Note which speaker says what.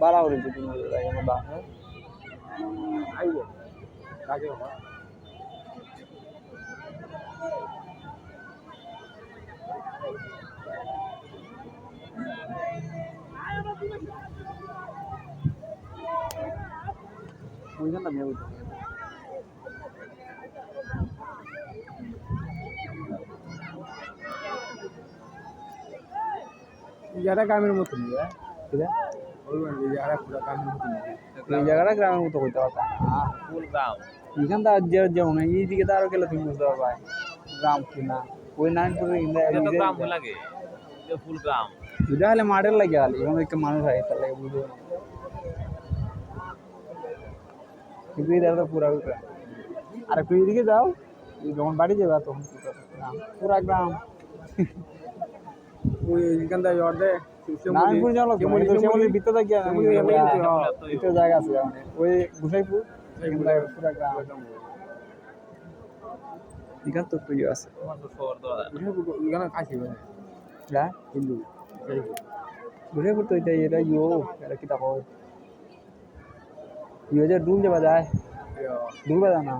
Speaker 1: বাড়া উড়েছে তুমি বা
Speaker 2: আইব কাকে বাবা
Speaker 1: বুঝলেন না মেয়ে বুঝতে
Speaker 2: যারা গ্রামের মতন
Speaker 1: ঠিক আছে
Speaker 2: যারা পুরো গ্রামের মতন
Speaker 1: এই জায়গাটা গ্রামের মতো হইতে পারতা
Speaker 2: ফুল গ্রাম
Speaker 1: এখান তো যেমন এইদিকে তো আরো গেলে তুমি বুঝতে পারবা গ্রাম কিনা ওই নারায়ণপুরে
Speaker 2: গ্রাম লাগে ফুল গ্রাম
Speaker 1: এটা হলে মাঠের লাগে আলি এখন একটু মানুষ হয় তার লাগে বুঝতে কিন্তু এটা তো পুরা গ্রাম আর একটু এদিকে যাও যখন বাড়ি যাবে তখন পুরা গ্রাম
Speaker 2: ওই এখান থেকে অর্ধে
Speaker 1: নারায়ণপুর যাওয়া শ্যামলির ভিতরে গিয়ে ভিতরে জায়গা আছে ওই গুসাইপুর পুরা গ্রাম এখান তো তুই আছে
Speaker 2: এখানে খাসি
Speaker 1: হ্যাঁ
Speaker 2: হিন্দু
Speaker 1: গুসাইপুর তো এটা এটা কি তাকো ইয়ে যে ডুল যাবা যায় ডুল বাজা না